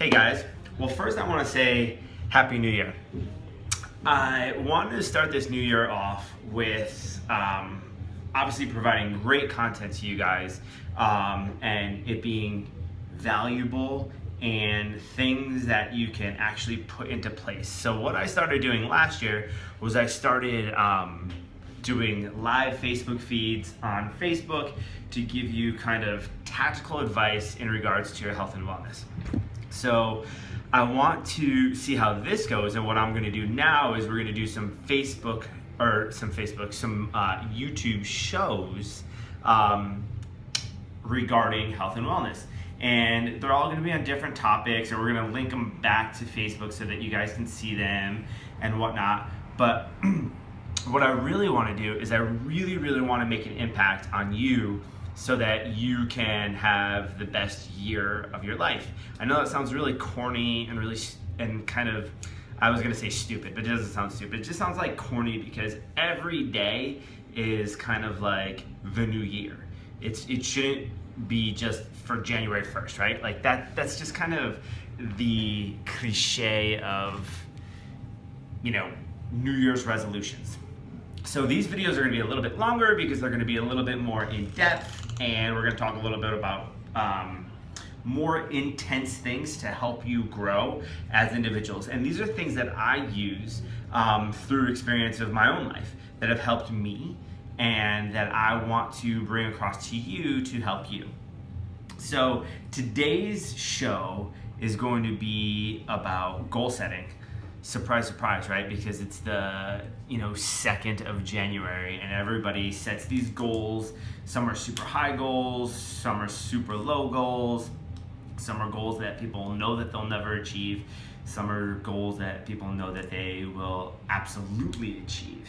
Hey guys, well first I want to say Happy New Year. I wanted to start this new year off with obviously providing great content to you guys and it being valuable and things that you can actually put into place. So what I started doing last year was I started doing live Facebook feeds on Facebook to give you kind of tactical advice in regards to your health and wellness. So I want to see how this goes, and what I'm going to do now is we're going to do some YouTube shows regarding health and wellness. And they're all going to be on different topics, and we're going to link them back to Facebook so that you guys can see them and whatnot. But what I really want to do is I really want to make an impact on you so that you can have the best year of your life. I know that sounds really corny and kind of, I was gonna say stupid, but it doesn't sound stupid. It just sounds like corny because every day is kind of like the new year. It shouldn't be just for January 1st, right? Like that's just kind of the cliche of, New Year's resolutions. So these videos are gonna be a little bit longer because they're gonna be a little bit more in depth, and we're gonna talk a little bit about more intense things to help you grow as individuals. And these are things that I use through experience of my own life that have helped me and that I want to bring across to you to help you. So today's show is going to be about goal setting. Surprise, surprise, right? Because it's the 2nd of January and everybody sets these goals. Some are super high goals, some are super low goals, some are goals that people know that they'll never achieve, some are goals that people know that they will absolutely achieve.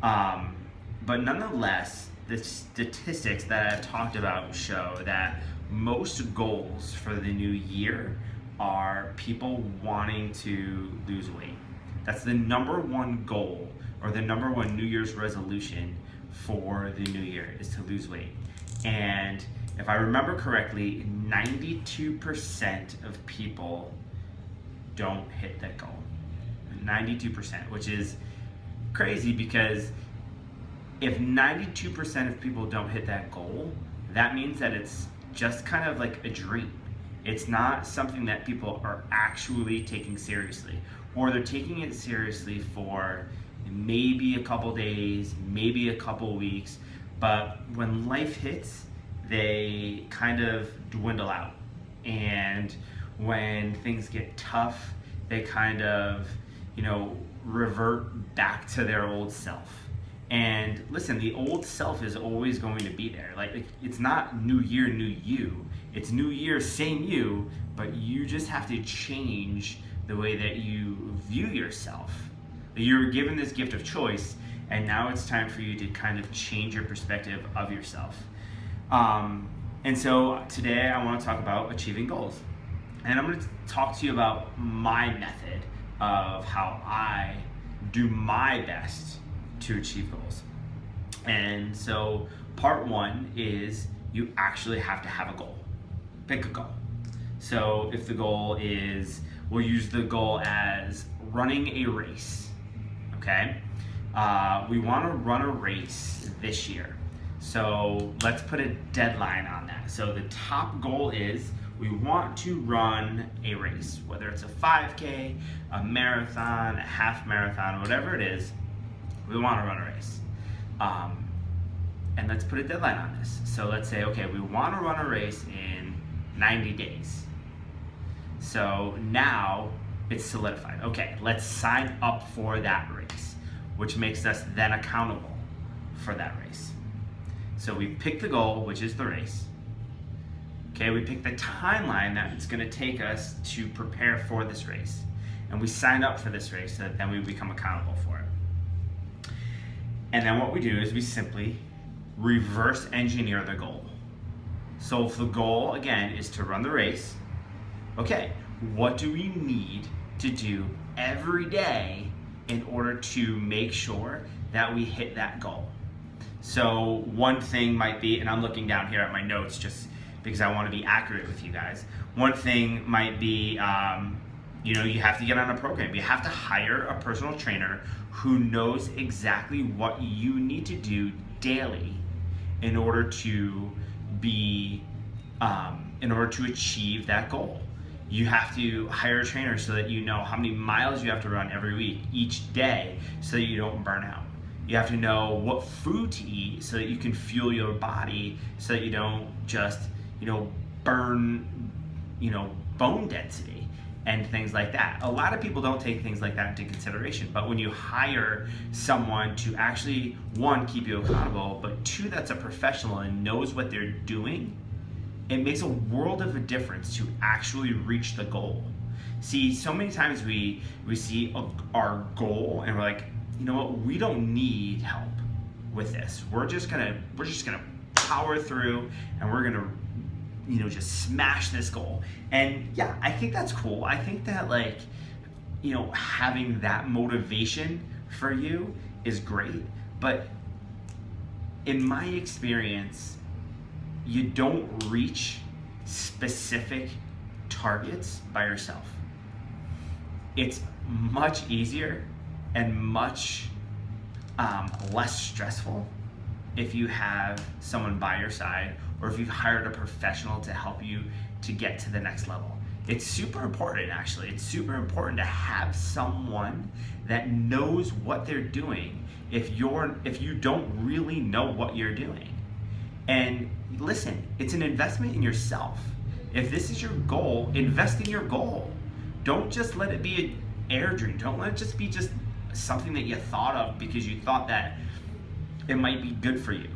But nonetheless, the statistics that I've talked about show that most goals for the new year are people wanting to lose weight. That's the number one goal, or the number one New Year's resolution for the new year, is to lose weight. And if I remember correctly, 92% of people don't hit that goal. 92%, which is crazy because if 92% of people don't hit that goal, that means that it's just kind of like a dream. It's not something that people are actually taking seriously, or they're taking it seriously for maybe a couple days, maybe a couple weeks, but when life hits, they kind of dwindle out. And when things get tough, they kind of, revert back to their old self. And listen, the old self is always going to be there. Like, it's not new year, new you. It's new year, same you, but you just have to change the way that you view yourself. You're given this gift of choice, and now it's time for you to kind of change your perspective of yourself. And so today I want to talk about achieving goals. And I'm going to talk to you about my method of how I do my best to achieve goals. And so part one is you actually have to have a goal. Pick a goal. So if the goal is, we'll use the goal as running a race, okay? We want to run a race this year. So let's put a deadline on that. So the top goal is we want to run a race, whether it's a 5K, a marathon, a half marathon, whatever it is, we want to run a race. And let's put a deadline on this. So let's say, okay, we want to run a race in 90 days. So now it's solidified. Okay, let's sign up for that race, which makes us then accountable for that race. So we pick the goal, which is the race. Okay, we pick the timeline that it's going to take us to prepare for this race. And we sign up for this race so that then we become accountable for it. And then what we do is we simply reverse engineer the goal. So if the goal, again, is to run the race, okay, what do we need to do every day in order to make sure that we hit that goal? So one thing might be, and I'm looking down here at my notes just because I want to be accurate with you guys. One thing might be, you have to get on a program. You have to hire a personal trainer who knows exactly what you need to do daily in order to achieve that goal. You have to hire a trainer so that you know how many miles you have to run every week, each day, so that you don't burn out. You have to know what food to eat so that you can fuel your body, so that you don't just, burn, bone density and things like that. A lot of people don't take things like that into consideration, but when you hire someone to actually, one, keep you accountable, but two, that's a professional and knows what they're doing, it makes a world of a difference to actually reach the goal. See, so many times we see our goal and we're like, you know what, we don't need help with this. We're just gonna power through and we're gonna just smash this goal. And yeah, I think that's cool. I think that having that motivation for you is great. But in my experience, you don't reach specific targets by yourself. It's much easier and much less stressful if you have someone by your side, or if you've hired a professional to help you to get to the next level. It's super important, actually. It's super important to have someone that knows what they're doing if you don't really know what you're doing. And listen, it's an investment in yourself. If this is your goal, invest in your goal. Don't just let it be an air dream. Don't let it just be something that you thought of because you thought that it might be good for you.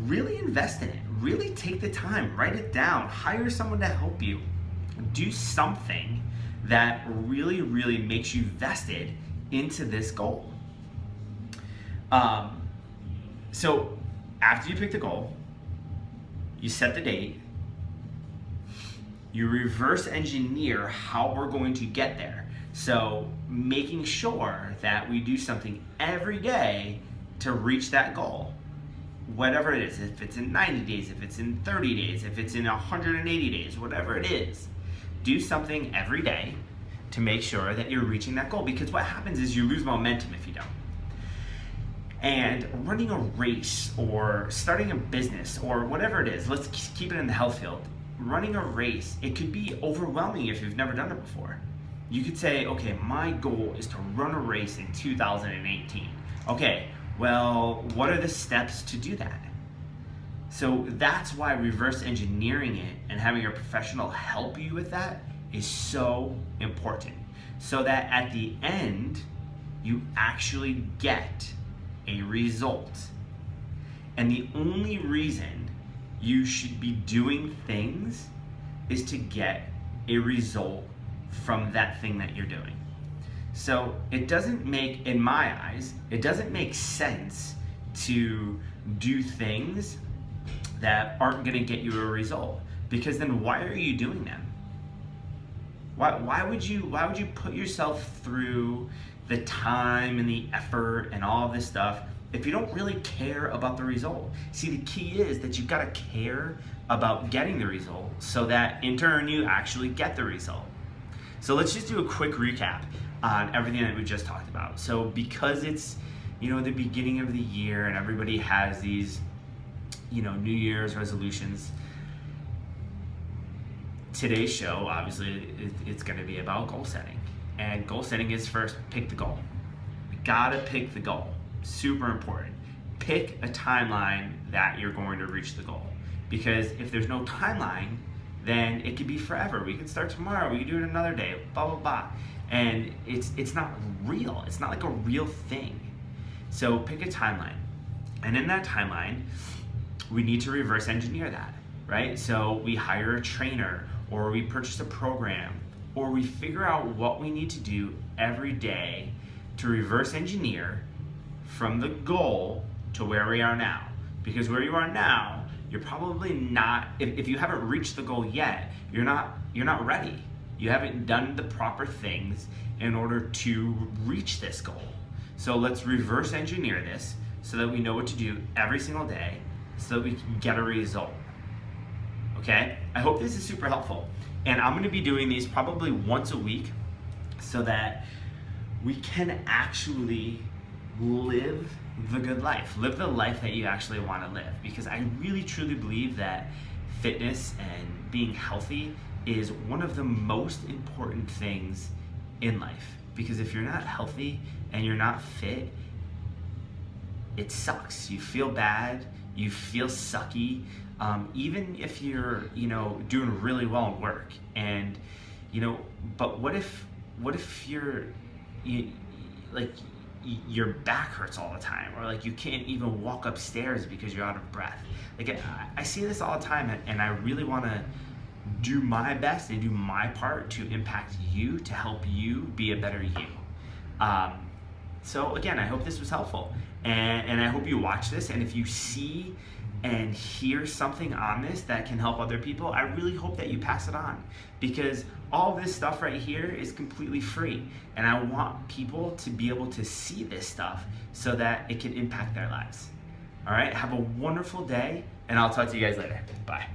Really invest in it. Really take the time, write it down, hire someone to help you. Do something that really, really makes you vested into this goal. So after you pick the goal, you set the date, you reverse engineer how we're going to get there. So making sure that we do something every day to reach that goal. Whatever it is, if it's in 90 days, if it's in 30 days, if it's in 180 days, whatever it is, do something every day to make sure that you're reaching that goal. Because what happens is you lose momentum if you don't. And running a race or starting a business or whatever it is, let's keep it in the health field. Running a race, it could be overwhelming if you've never done it before. You could say, okay, my goal is to run a race in 2018. Okay, well, what are the steps to do that? So that's why reverse engineering it and having a professional help you with that is so important. So that at the end, you actually get a result. And the only reason you should be doing things is to get a result from that thing that you're doing. So it doesn't make, in my eyes, it doesn't make sense to do things that aren't gonna get you a result, because then why are you doing them? Why would you put yourself through the time and the effort and all this stuff if you don't really care about the result? See, the key is that you've gotta care about getting the result so that in turn you actually get the result. So let's just do a quick recap on everything that we just talked about. So because it's, the beginning of the year and everybody has these, New Year's resolutions, today's show, obviously, it's gonna be about goal setting. And goal setting is first, pick the goal. We gotta pick the goal. Super important. Pick a timeline that you're going to reach the goal. Because if there's no timeline, then it could be forever. We could start tomorrow, we could do it another day, blah, blah, blah. And it's not real. It's not like a real thing. So pick a timeline. And in that timeline, we need to reverse engineer that, right? So we hire a trainer, or we purchase a program, or we figure out what we need to do every day to reverse engineer from the goal to where we are now. Because where you are now, you're probably not, if you haven't reached the goal yet, you're not ready. You haven't done the proper things in order to reach this goal. So let's reverse engineer this so that we know what to do every single day so that we can get a result. okay? I hope this is super helpful. And I'm gonna be doing these probably once a week so that we can actually live the good life, live the life that you actually wanna live. Because I really truly believe that fitness and being healthy is one of the most important things in life. Because if you're not healthy and you're not fit, it sucks. You feel bad, you feel sucky, even if you're, doing really well at work. And, but what if your back hurts all the time, or like you can't even walk upstairs because you're out of breath? Like I see this all the time, and I really want to do my best and do my part to impact you, to help you be a better you. So again, I hope this was helpful, and I hope you watch this, and if you see and hear something on this that can help other people, I really hope that you pass it on, because all this stuff right here is completely free, and I want people to be able to see this stuff so that it can impact their lives. All right, have a wonderful day, and I'll talk to you guys later. Bye.